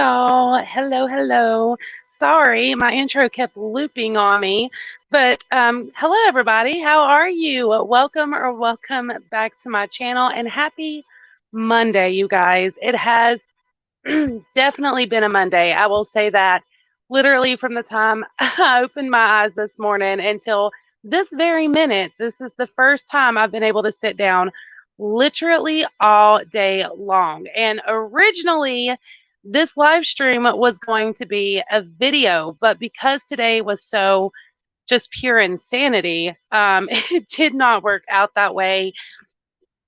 y'all. Hello, hello. Sorry, my intro kept looping on me. But hello, everybody. How are you? Welcome back to my channel and happy Monday, you guys. It has definitely been a Monday. I will say that literally from the time I opened my eyes this morning until this very minute, this is the first time I've been able to sit down literally all day long. And originally, this live stream was going to be a video, but because today was so just pure insanity, it did not work out that way,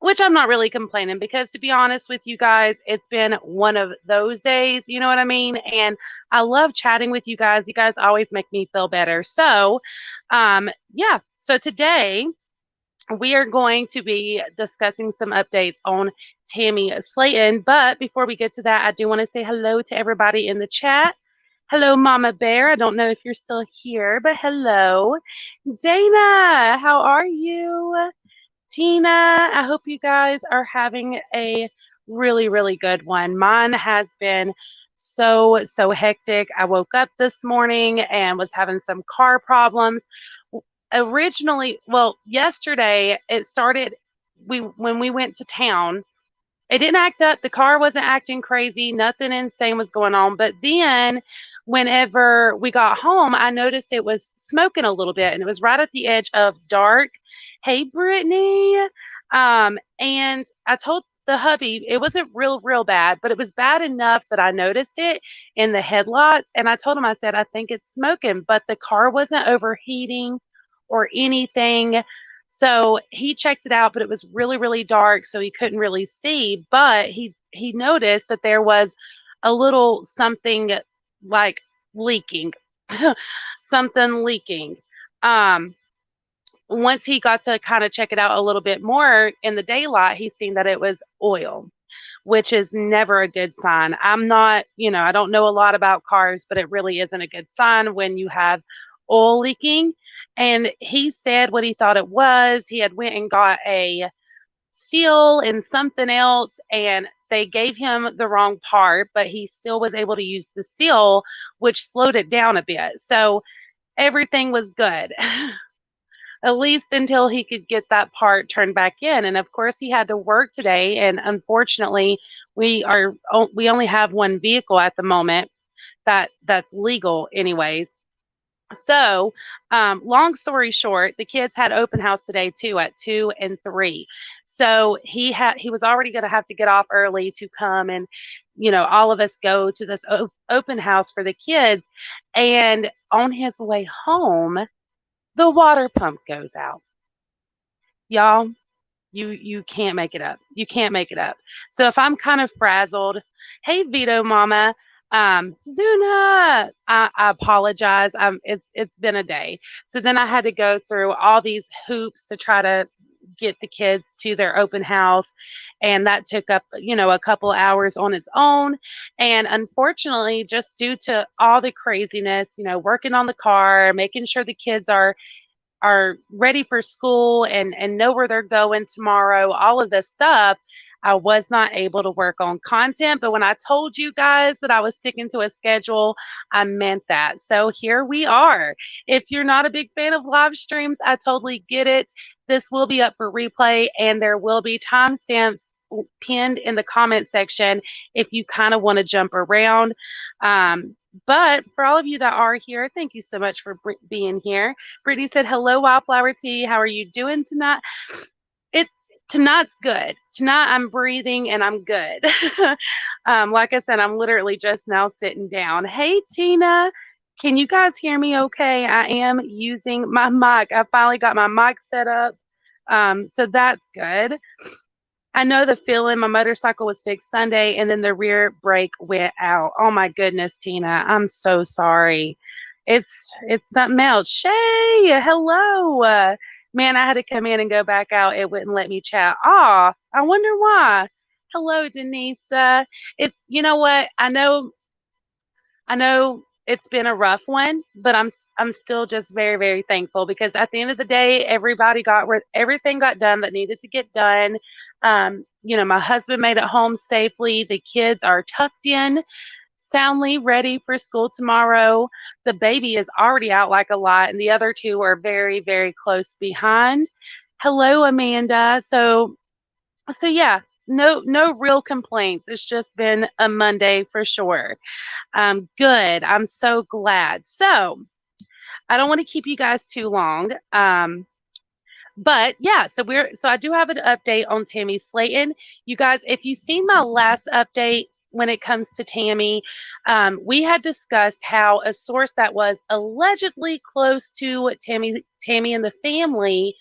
which I'm not really complaining because to be honest with you guys, it's been one of those days, you know what I mean? And I love chatting with you guys. You guys always make me feel better. So, yeah, so today we are going to be discussing some updates on Tammy Slaton. But before we get to that, I do want to say hello to everybody in the chat. Hello, Mama Bear. I don't know if you're still here, but hello. Dana, how are you? Tina, I hope you guys are having a really, really good one. Mine has been so hectic. I woke up this morning and was having some car problems. Originally, well, yesterday it started when we went to town. It didn't act up. The car wasn't acting crazy. Nothing insane was going on. But then whenever we got home, I noticed it was smoking a little bit and it was right at the edge of dark. Hey, Brittany. And I told the hubby it wasn't real bad, but it was bad enough that I noticed it in the headlights. And I told him, I said, I think it's smoking, but the car wasn't overheating or anything. So he checked it out, but it was really dark, so he couldn't really see. But he noticed that there was a little something like leaking, something leaking. Once he got to kind of check it out a little bit more in the daylight, he seen that it was oil, which is never a good sign. I'm not, I don't know a lot about cars, but it really isn't a good sign when you have oil leaking. And he said what he thought it was. He had went and got a seal and something else, and they gave him the wrong part, but he still was able to use the seal, which slowed it down a bit. So everything was good. At least until he could get that part turned back in. And of course he had to work today. And unfortunately, we only have one vehicle at the moment that's legal anyways. So, long story short, the kids had open house today too at 2 and 3. So he was already going to have to get off early to come and, all of us go to this open house for the kids. And on his way home, the water pump goes out. Y'all, you can't make it up. You can't make it up. So if I'm kind of frazzled, hey Vito Mama, Zuna, I apologize. It's been a day. So then I had to go through all these hoops to try to get the kids to their open house, and that took up a couple hours on its own. And unfortunately, just due to all the craziness, working on the car, making sure the kids are ready for school and know where they're going tomorrow, all of this stuff, I was not able to work on content. But when I told you guys that I was sticking to a schedule, I meant that. So here we are. If you're not a big fan of live streams, I totally get it. This will be up for replay, and there will be timestamps pinned in the comment section if you kind of want to jump around. But for all of you that are here, thank you so much for being here. Brittany said, hello, Wildflower Tea. How are you doing tonight? Tonight's good. Tonight I'm breathing and I'm good. Like I said, I'm literally just now sitting down. Hey, Tina. Can you guys hear me okay? I am using my mic. I finally got my mic set up. So that's good. I know the feeling. My motorcycle was fixed Sunday, and then the rear brake went out. Oh my goodness, Tina, I'm so sorry. It's something else. Shay, hello. Man, I had to come in and go back out. It wouldn't let me chat. I wonder why. Hello, Denise. It's what I know it's been a rough one, but I'm still just very thankful because at the end of the day, everything got done that needed to get done. My husband made it home safely. The kids are tucked in. soundly ready for school tomorrow. The baby is already out like a lot, and the other two are very, very close behind. Hello, Amanda. So yeah, no real complaints. It's just been a Monday for sure. Good. I'm so glad. So I don't want to keep you guys too long. But yeah, so I do have an update on Tammy Slaton. You guys, if you've seen my last update when it comes to Tammy, we had discussed how a source that was allegedly close to Tammy and the family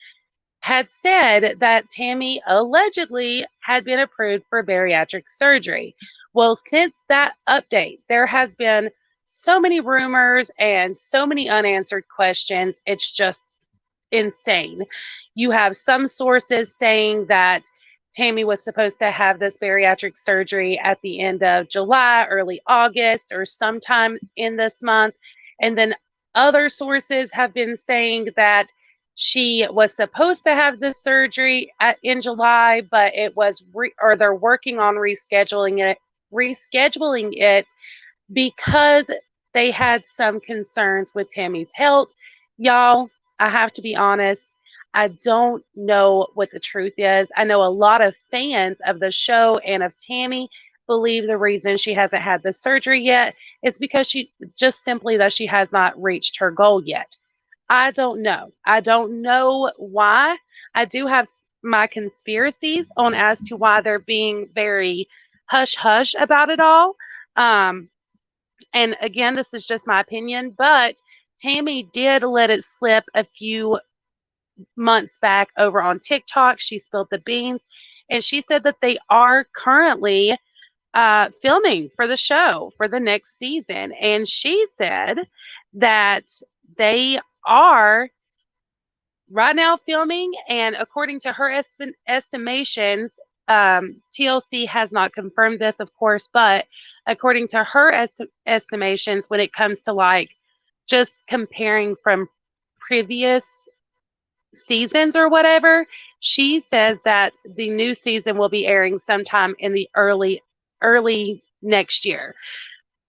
had said that Tammy allegedly had been approved for bariatric surgery. Well, since that update, there has been so many rumors and so many unanswered questions. It's just insane. You have some sources saying that Tammy was supposed to have this bariatric surgery at the end of July, early August, or sometime in this month. And then other sources have been saying that she was supposed to have this surgery in July, but it was or they're working on rescheduling it because they had some concerns with Tammy's health. Y'all, I have to be honest. I don't know what the truth is. I know a lot of fans of the show and of Tammy believe the reason she hasn't had the surgery yet is because she just simply that she has not reached her goal yet. I don't know. I don't know why. I do have my conspiracies on as to why they're being very hush hush about it all. And again, this is just my opinion, but Tammy did let it slip a few months back over on TikTok. She spilled the beans and she said that they are currently filming for the show for the next season. And she said that they are right now filming, and according to her estimations, TLC has not confirmed this, of course, but according to her estimations, when it comes to like just comparing from previous seasons or whatever, she says that the new season will be airing sometime in the early next year.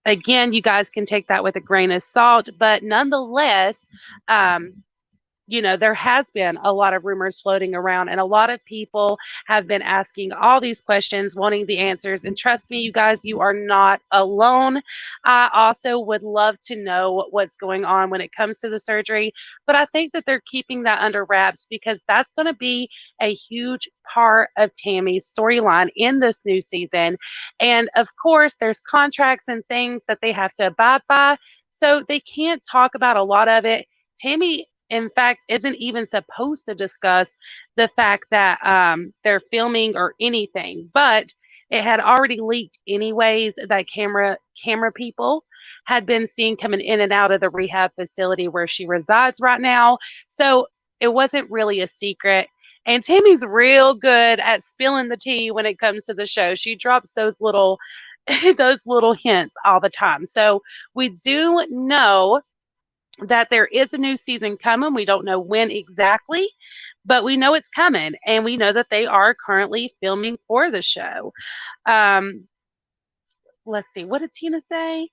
Again, you guys can take that with a grain of salt, but nonetheless, there has been a lot of rumors floating around, and a lot of people have been asking all these questions, wanting the answers. And trust me, you guys, you are not alone. I also would love to know what's going on when it comes to the surgery, but I think that they're keeping that under wraps because that's going to be a huge part of Tammy's storyline in this new season. And of course, there's contracts and things that they have to abide by, so they can't talk about a lot of it. Tammy, in fact, isn't even supposed to discuss the fact that they're filming or anything, but it had already leaked anyways that camera people had been seen coming in and out of the rehab facility where she resides right now. So it wasn't really a secret. And Tammy's real good at spilling the tea when it comes to the show. She drops those little those little hints all the time. So we do know that there is a new season coming. We don't know when exactly, but we know it's coming, and we know that they are currently filming for the show. Let's see. What did Tina say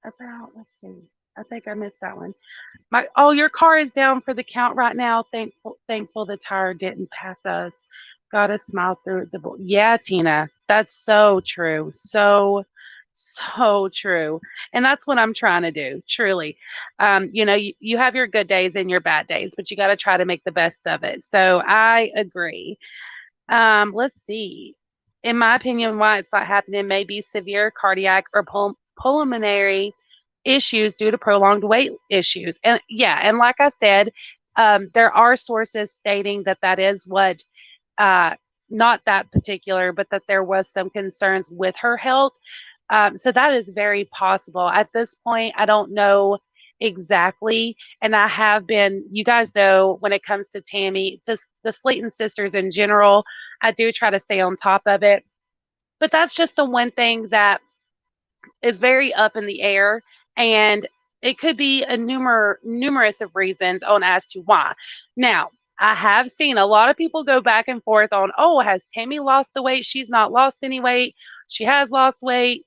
about? Let's see. I think I missed that one. Your car is down for the count right now. Thankful the tire didn't pass us. Got a smile through the bowl. Yeah, Tina, that's so true. So true. And that's what I'm trying to do, truly. You have your good days and your bad days, but you got to try to make the best of it. So I agree. Let's see. In my opinion, why it's not happening may be severe cardiac or pulmonary issues due to prolonged weight issues. And yeah, and like I said, there are sources stating that is what, not that particular, but that there was some concerns with her health. So that is very possible. At this point, I don't know exactly. And I have been, you guys know, when it comes to Tammy, just the Slaton sisters in general, I do try to stay on top of it. But that's just the one thing that is very up in the air. And it could be a numerous of reasons on as to why. Now, I have seen a lot of people go back and forth on, oh, has Tammy lost the weight? She's not lost any weight. She has lost weight.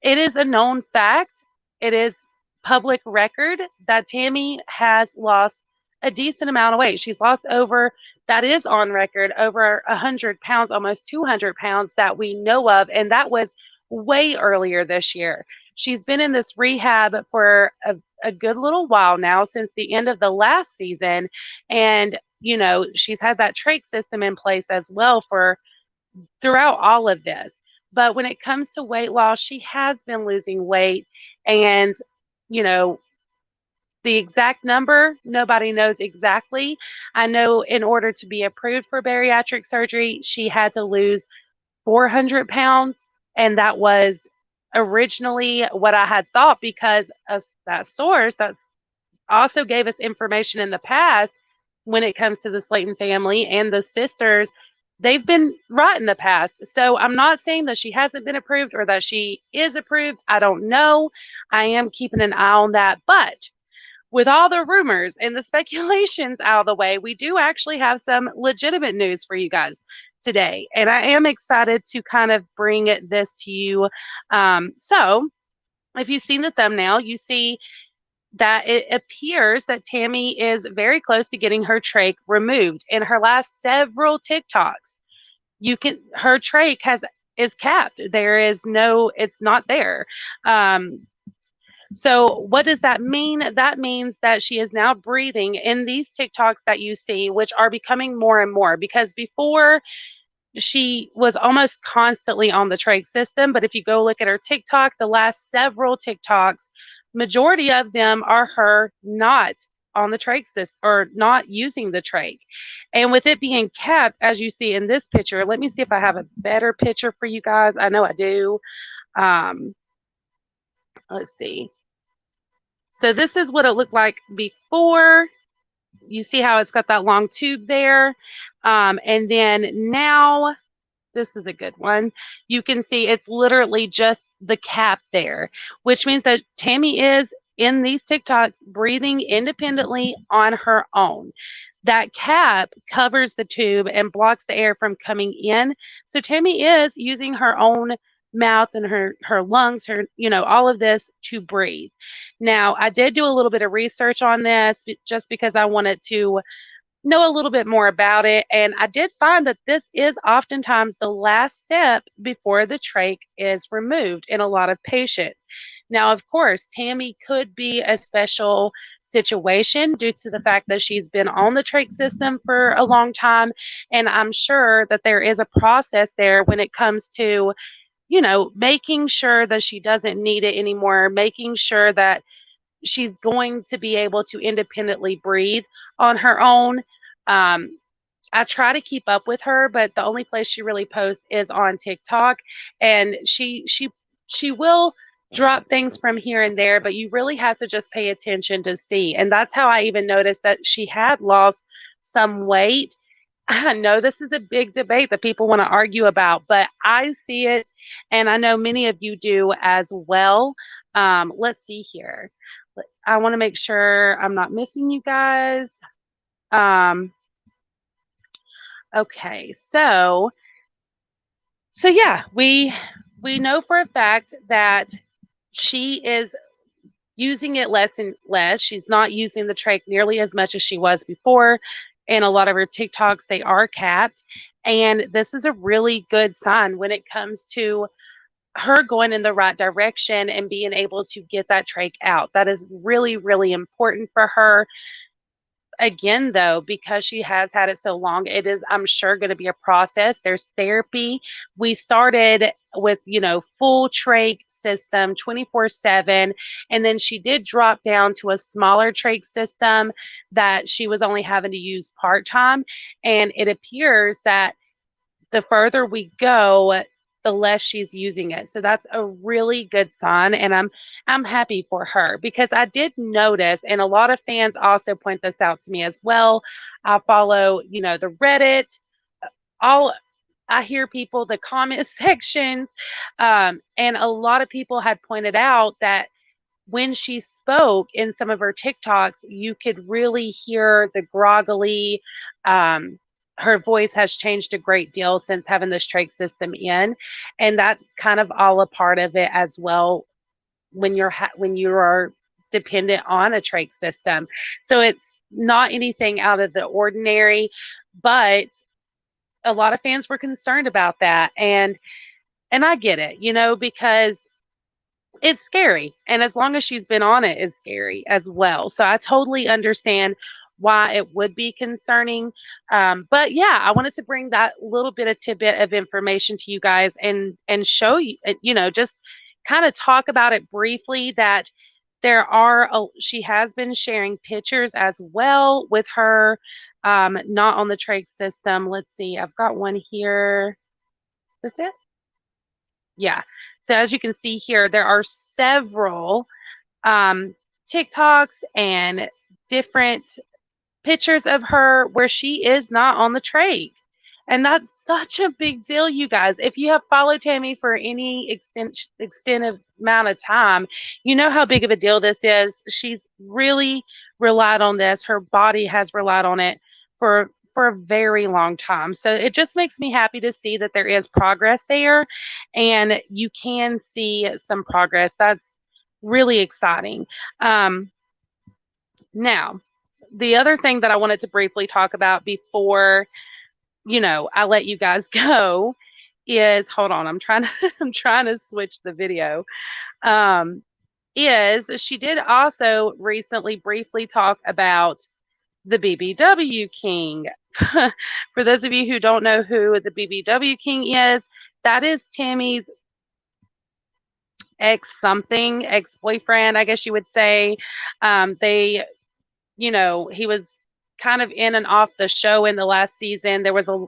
It is a known fact. It is public record that Tammy has lost a decent amount of weight. She's lost over, that is on record, over 100 pounds, almost 200 pounds that we know of. And that was way earlier this year. She's been in this rehab for a good little while now, since the end of the last season. And, she's had that trach system in place as well for throughout all of this. But when it comes to weight loss, she has been losing weight. And, you know, the exact number, nobody knows exactly. I know in order to be approved for bariatric surgery, she had to lose 400 pounds. And that was originally what I had thought, because of that source that's also gave us information in the past when it comes to the Slaton family and the sisters. They've been right in the past. So I'm not saying that she hasn't been approved or that she is approved. I don't know. I am keeping an eye on that. But with all the rumors and the speculations out of the way, we do actually have some legitimate news for you guys today. And I am excited to kind of bring this to you. So if you've seen the thumbnail, you see that it appears that Tammy is very close to getting her trach removed. In her last several TikToks, her trach is capped. There is no, it's not there. So what does that mean? That means that she is now breathing in these TikToks that you see, which are becoming more and more, because before she was almost constantly on the trach system. But if you go look at her TikTok, the last several TikToks, majority of them are her not on the trach system or not using the trach. And with it being capped, as you see in this picture, let me see if I have a better picture for you guys. I know I do. Let's see. So this is what it looked like before. You see how it's got that long tube there. And then now, this is a good one. You can see it's literally just the cap there, which means that Tammy is in these TikToks breathing independently on her own. That cap covers the tube and blocks the air from coming in. So Tammy is using her own mouth and her lungs, all of this to breathe. Now, I did do a little bit of research on this just because I wanted to know a little bit more about it. And I did find that this is oftentimes the last step before the trach is removed in a lot of patients. Now, of course, Tammy could be a special situation due to the fact that she's been on the trach system for a long time. And I'm sure that there is a process there when it comes to, making sure that she doesn't need it anymore, making sure that she's going to be able to independently breathe on her own. I try to keep up with her, but the only place she really posts is on TikTok, and she will drop things from here and there, but you really have to just pay attention to see. And that's how I even noticed that she had lost some weight. I know this is a big debate that people want to argue about, but I see it, and I know many of you do as well. Let's see here. I want to make sure I'm not missing you guys. Okay, so yeah, we know for a fact that she is using it less and less. She's not using the trach nearly as much as she was before. And a lot of her TikToks, they are capped. And this is a really good sign when it comes to her going in the right direction and being able to get that trach out. That is really, really important for her. Again, though, because she has had it so long, it is, I'm sure, going to be a process. There's therapy. We started with, full trach system 24/7. And then she did drop down to a smaller trach system that she was only having to use part-time. And it appears that the further we go, the less she's using it. So that's a really good sign. And I'm happy for her, because I did notice, and a lot of fans also point this out to me as well. I follow, the Reddit, I hear people, the comment section, and a lot of people had pointed out that when she spoke in some of her TikToks, you could really hear the groggly, her voice has changed a great deal since having this trach system in, and that's kind of all a part of it as well when when you are dependent on a trach system. So it's not anything out of the ordinary, but a lot of fans were concerned about that, and I get it, because it's scary. And as long as she's been on it, it's scary as well. So I totally understand why it would be concerning. But yeah, I wanted to bring that little bit of tidbit of information to you guys and show you, just kind of talk about it briefly that she has been sharing pictures as well with her, not on the trach system. Let's see, I've got one here. Is this it? Yeah. So as you can see here, there are several TikToks and different pictures of her where she is not on the trach. And that's such a big deal, you guys. If you have followed Tammy for any extended amount of time, you know how big of a deal this is. She's really relied on this. Her body has relied on it for a very long time. So it just makes me happy to see that there is progress there, and you can see some progress. That's really exciting. Now, the other thing that I wanted to briefly talk about before, I let you guys go is, hold on, I'm trying to I'm trying to switch the video. Is she did also recently briefly talk about the BBW King. For those of you who don't know who the BBW King is, that is Tammy's ex-boyfriend, I guess you would say. They, he was kind of in and off the show in the last season. There was a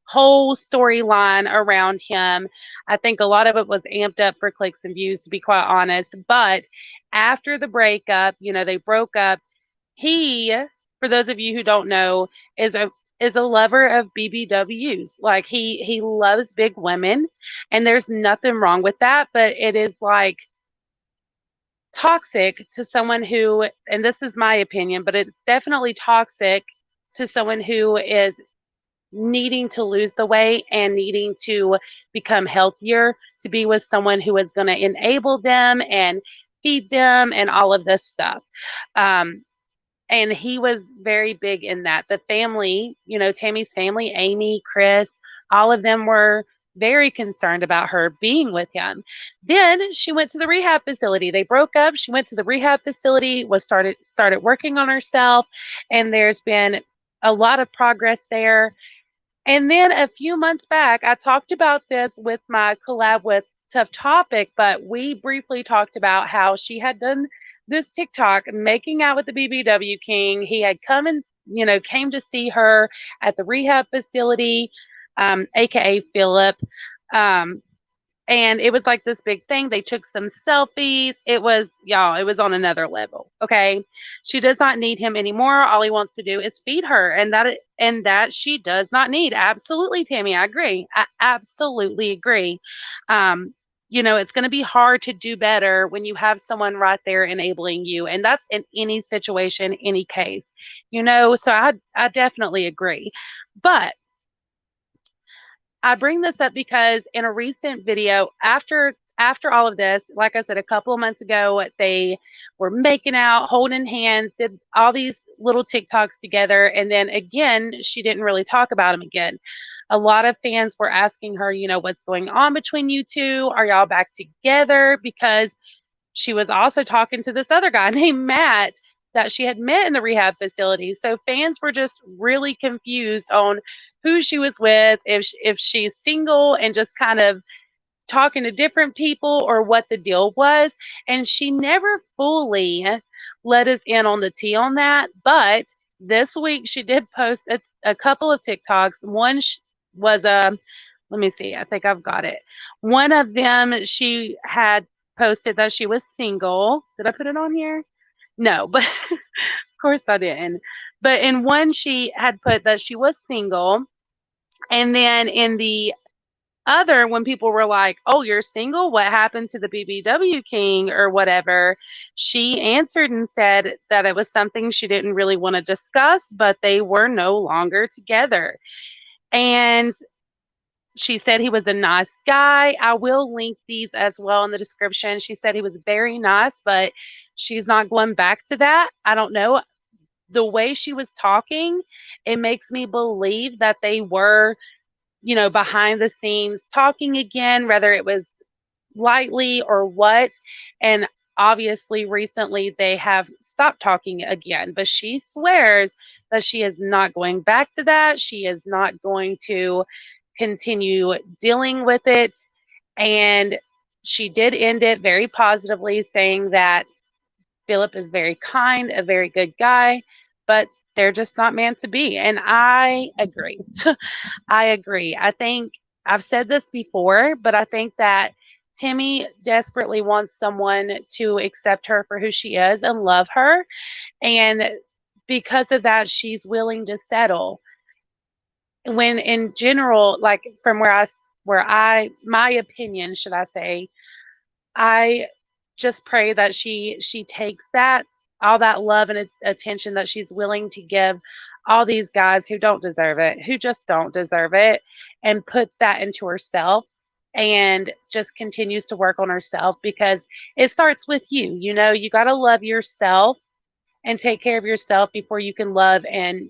whole storyline around him. I think a lot of it was amped up for clicks and views, to be quite honest. But after the breakup, they broke up. He, for those of you who don't know, is a lover of BBWs. Like he loves big women, and there's nothing wrong with that, but it is like toxic to someone who, and this is my opinion, but it's definitely toxic to someone who is needing to lose the weight and needing to become healthier, to be with someone who is going to enable them and feed them and all of this stuff. And he was very big in that. The family, Tammy's family, Amy, Chris, all of them were very concerned about her being with him. Then she went to the rehab facility. They broke up. She went to the rehab facility, started working on herself, and there's been a lot of progress there. And then a few months back, I talked about this with my collab with Tough Topic, but we briefly talked about how she had done this TikTok making out with the BBW King. He had come and, came to see her at the rehab facility, aka Philip. And it was like this big thing. They took some selfies. It was, y'all, it was on another level. Okay. She does not need him anymore. All he wants to do is feed her. And that she does not need. Absolutely, Tammy. I agree. I absolutely agree. It's going to be hard to do better when you have someone right there enabling you. And that's in any situation, any case, so I definitely agree. But I bring this up because in a recent video, after all of this, like I said, a couple of months ago, they were making out, holding hands, did all these little TikToks together. And then again, she didn't really talk about them again. A lot of fans were asking her, what's going on between you two? Are y'all back together? Because she was also talking to this other guy named Matt that she had met in the rehab facility. So fans were just really confused on who she was with, if she's single and just kind of talking to different people, or what the deal was. And she never fully let us in on the tea on that. But this week she did post a couple of TikToks. One was let me see, I think I've got it. One of them, she had posted that she was single. Did I put it on here? No, but of course I didn't. But in one, she had put that she was single. And then in the other, when people were like, "Oh, you're single? What happened to the BBW King or whatever?" She answered and said that it was something she didn't really want to discuss, but they were no longer together. And she said he was a nice guy. I will link these as well in the description. She said he was very nice, but she's not going back to that. I don't know. The way she was talking, it makes me believe that they were, behind the scenes talking again, whether it was lightly or what. And obviously, recently they have stopped talking again, but she swears that she is not going back to that. She is not going to continue dealing with it. And she did end it very positively, saying that Philip is very kind, a very good guy, but they're just not meant to be. And I agree. I agree. I think I've said this before, but I think that Tammy desperately wants someone to accept her for who she is and love her. And because of that, she's willing to settle. When in general, like from my opinion, should I say, I just pray that she takes that, all that love and attention that she's willing to give all these guys who don't deserve it, who just don't deserve it, and puts that into herself and just continues to work on herself, because it starts with you. You got to love yourself and take care of yourself before you can love and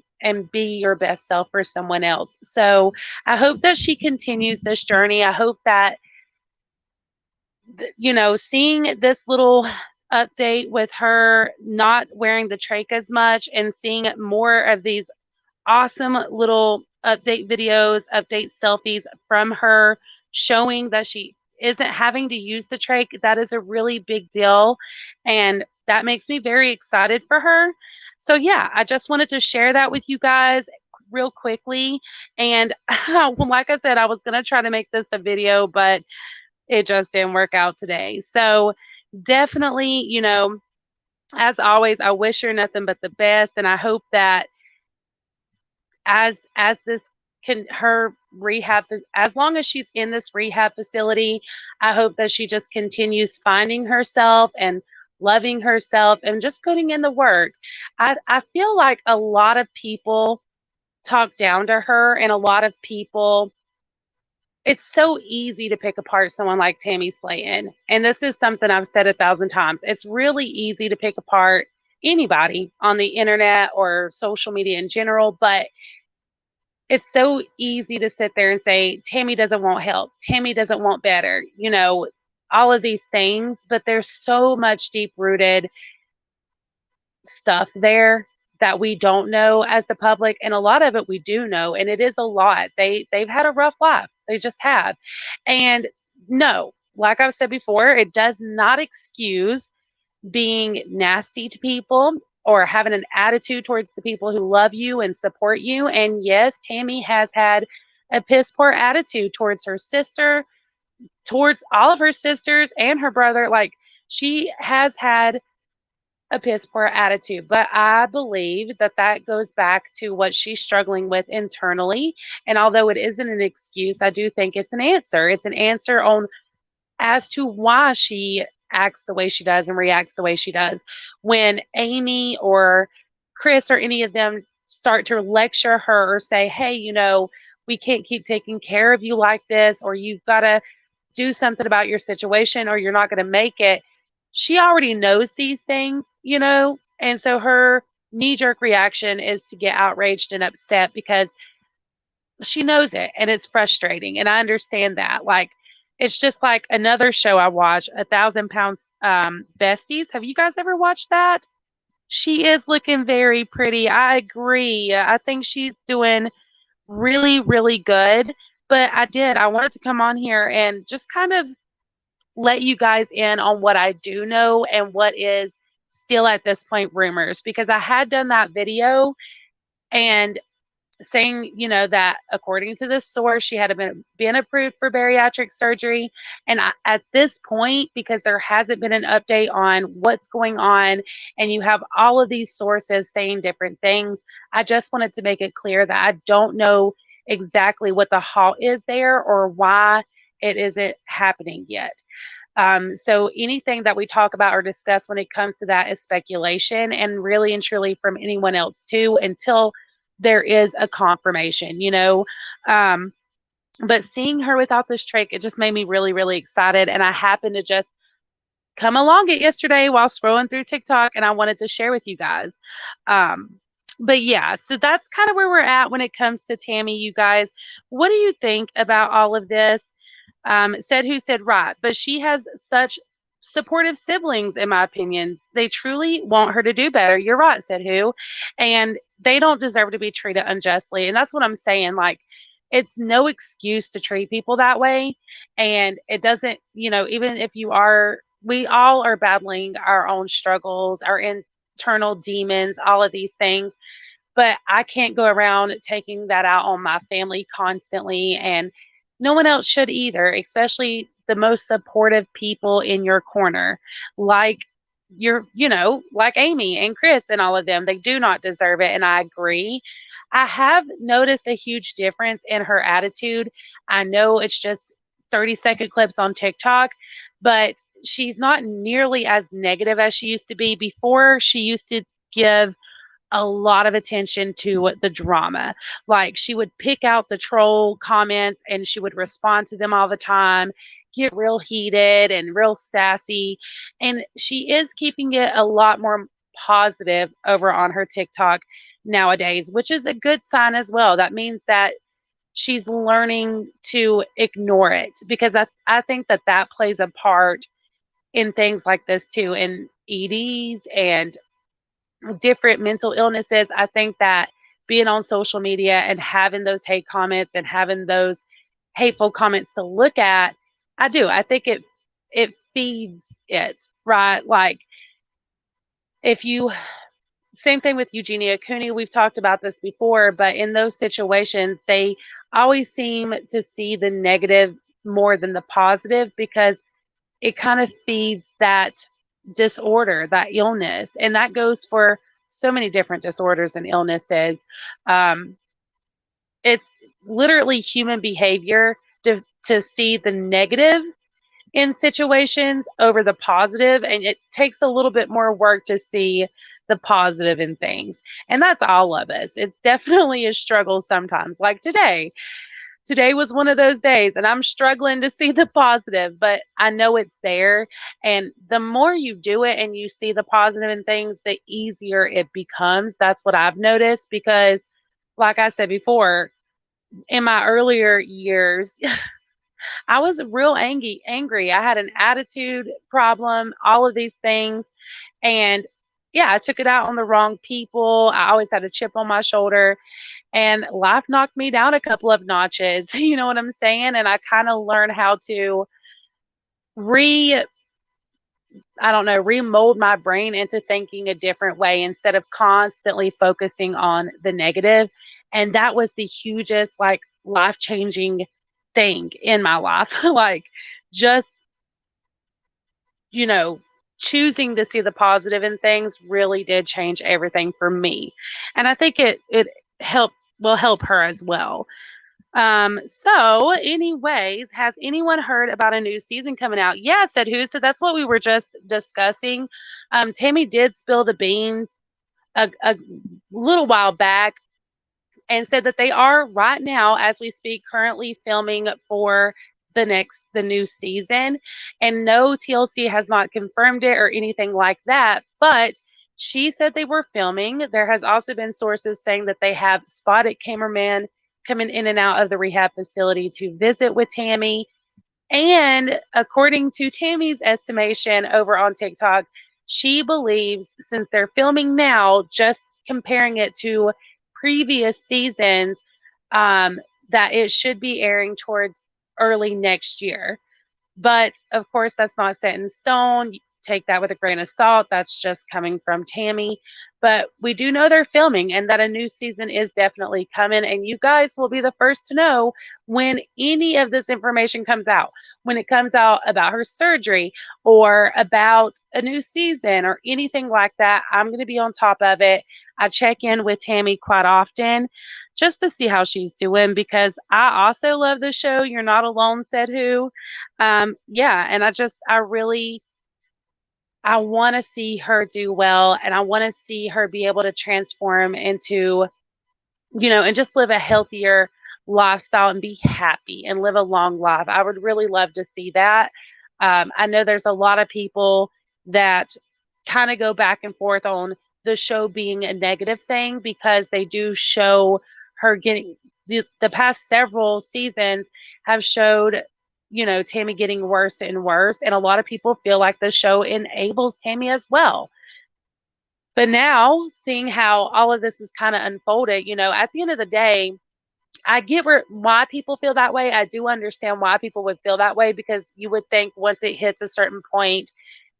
be your best self for someone else. So I hope that she continues this journey. I hope that seeing this little update with her not wearing the trach as much and seeing more of these awesome little update videos, update selfies from her showing that she isn't having to use the trach, that is a really big deal. And that makes me very excited for her. So yeah, I just wanted to share that with you guys real quickly. And like I said, I was going to try to make this a video, but it just didn't work out today. So definitely, as always, I wish her nothing but the best. And I hope that as this can her rehab, as long as she's in this rehab facility, I hope that she just continues finding herself and loving herself and just putting in the work. I feel like a lot of people talk down to her, and a lot of people, it's so easy to pick apart someone like Tammy Slaton. And this is something I've said 1,000 times. It's really easy to pick apart anybody on the internet or social media in general, but it's so easy to sit there and say, Tammy doesn't want help. Tammy doesn't want better, all of these things. But there's so much deep rooted stuff there that we don't know as the public, and a lot of it we do know, and it is a lot. They've had a rough life. They just have. And no, like I've said before, it does not excuse being nasty to people or having an attitude towards the people who love you and support you. And yes, Tammy has had a piss poor attitude towards her sister, towards all of her sisters and her brother. Like, she has had a piss poor attitude, but I believe that that goes back to what she's struggling with internally. And although it isn't an excuse, I do think it's an answer. It's an answer on as to why she acts the way she does and reacts the way she does. When Amy or Chris or any of them start to lecture her or say, hey, we can't keep taking care of you like this, or you've got to do something about your situation, or you're not going to make it. She already knows these things, and so her knee-jerk reaction is to get outraged and upset because she knows it, and it's frustrating. And I understand that. Like, it's just like another show I watch, 1,000 Pounds Besties. Have you guys ever watched that? She is looking very pretty. I agree. I think she's doing really, really good. But I wanted to come on here and just kind of let you guys in on what I do know and what is still at this point rumors, because I had done that video and saying, that according to this source, she had been approved for bariatric surgery. And at this point, because there hasn't been an update on what's going on, and you have all of these sources saying different things, I just wanted to make it clear that I don't know exactly what the halt is there or why it isn't happening yet. So anything that we talk about or discuss when it comes to that is speculation, and really and truly from anyone else too, until there is a confirmation, you know. Um, but seeing her without this trach, it just made me really, really excited. And I happened to just come along it yesterday while scrolling through TikTok, and I wanted to share with you guys. Um, but yeah, so that's kind of where we're at when it comes to Tammy, you guys. What do you think about all of this? Said who said right, but she has such supportive siblings, in my opinions. They truly want her to do better. You're right, said who. And they don't deserve to be treated unjustly. And that's what I'm saying. Like, it's no excuse to treat people that way. And it doesn't, you know, even if you are, we all are battling our own struggles, our internal demons, all of these things. But I can't go around taking that out on my family constantly, and no one else should either, especially the most supportive people in your corner, like you know, like Amy and Chris and all of them. They do not deserve it, and I agree. I have noticed a huge difference in her attitude. I know it's just 30-second clips on TikTok, but she's not nearly as negative as she used to be. Before, she used to give a lot of attention to the drama. Like, she would pick out the troll comments and she would respond to them all the time, get real heated and real sassy. And she is keeping it a lot more positive over on her TikTok nowadays, which is a good sign as well. That means that she's learning to ignore it, because I think that that plays a part in things like this too, in EDs and different mental illnesses. I think that being on social media and having those hate comments and having those hateful comments to look at, I do. I think it feeds it, right? Like, if you, same thing with Eugenia Cooney. We've talked about this before, but in those situations, they always seem to see the negative more than the positive, because it kind of feeds that disorder, that illness. And that goes for so many different disorders and illnesses. Um, it's literally human behavior to see the negative in situations over the positive, and it takes a little bit more work to see the positive in things. And that's all of us. It's definitely a struggle sometimes. Like today was one of those days, and I'm struggling to see the positive, but I know it's there. And the more you do it and you see the positive in things, the easier it becomes. That's what I've noticed, because like I said before, in my earlier years, I was real angry. I had an attitude problem, all of these things. And yeah, I took it out on the wrong people. I always had a chip on my shoulder, and life knocked me down a couple of notches. You know what I'm saying? And I kind of learned how to re I don't know, remold my brain into thinking a different way instead of constantly focusing on the negative. And that was the hugest, like, life-changing thing in my life. Like, just, you know, choosing to see the positive in things really did change everything for me. And I think it helped will help her as well. So anyways, has anyone heard about a new season coming out? Yeah, said who? So that's what we were just discussing. Tammy did spill the beans a little while back, and said that they are right now, as we speak, currently filming for the new season. And no, TLC has not confirmed it or anything like that, but she said they were filming. There has also been sources saying that they have spotted cameramen coming in and out of the rehab facility to visit with Tammy. And according to Tammy's estimation over on TikTok, she believes, since they're filming now, just comparing it to previous seasons, that it should be airing towards early next year. But of course, that's not set in stone. Take that with a grain of salt. That's just coming from Tammy. But we do know they're filming, and that a new season is definitely coming. And you guys will be the first to know when any of this information comes out. When it comes out about her surgery or about a new season or anything like that, I'm going to be on top of it. I check in with Tammy quite often. just to see how she's doing because I also love the show. You're Not Alone, said who. Yeah, and I really I want to see her do well, and I want to see her be able to transform into, and just live a healthier lifestyle and be happy and live a long life. I would really love to see that. I know there's a lot of people that kind of go back and forth on the show being a negative thing because they do show her getting the past several seasons have showed, Tammy getting worse and worse. And a lot of people feel like the show enables Tammy as well. But now, seeing how all of this is kind of unfolded, at the end of the day, I get why people feel that way. I do understand why people would feel that way because you would think once it hits a certain point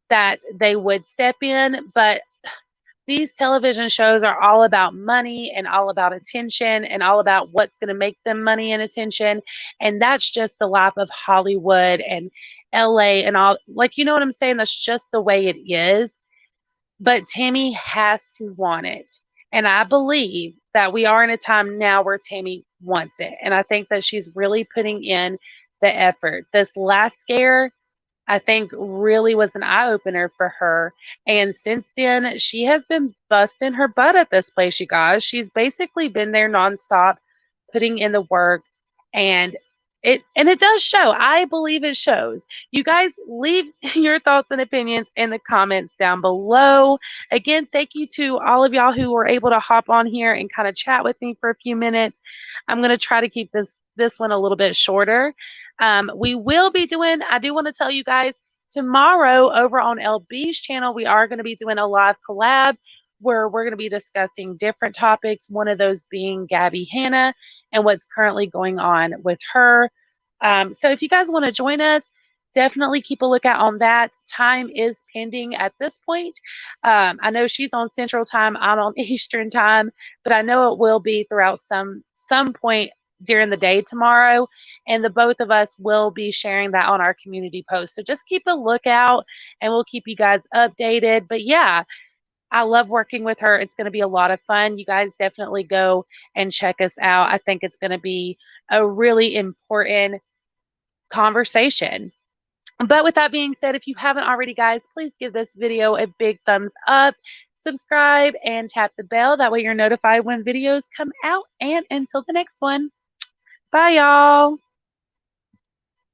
that they would step in. But these television shows are all about money and all about attention and all about what's going to make them money and attention. And that's just the life of Hollywood and LA and all. Like, you know what I'm saying? That's just the way it is. But Tammy has to want it. And I believe that we are in a time now where Tammy wants it. And I think that she's really putting in the effort. This last scare, I think, really was an eye opener for her. And since then, she has been busting her butt at this place, you guys. She's basically been there nonstop, putting in the work. And it does show. I believe it shows. You guys leave your thoughts and opinions in the comments down below. Again, thank you to all of y'all who were able to hop on here and kind of chat with me for a few minutes. I'm going to try to keep this one a little bit shorter. We will be doing, I do want to tell you guys, tomorrow over on LB's channel, we are going to be doing a live collab where we're going to be discussing different topics, one of those being Gabby Hanna and what's currently going on with her. So if you guys want to join us, definitely keep a lookout on that. Time is pending at this point. I know she's on Central Time, I'm on Eastern Time, but I know it will be throughout some point during the day tomorrow, and the both of us will be sharing that on our community post. So just keep a lookout, and we'll keep you guys updated. But yeah, I love working with her. It's going to be a lot of fun. You guys definitely go and check us out. I think it's going to be a really important conversation. But with that being said, if you haven't already, guys, please give this video a big thumbs up, subscribe, and tap the bell. That way you're notified when videos come out. And until the next one, bye, y'all.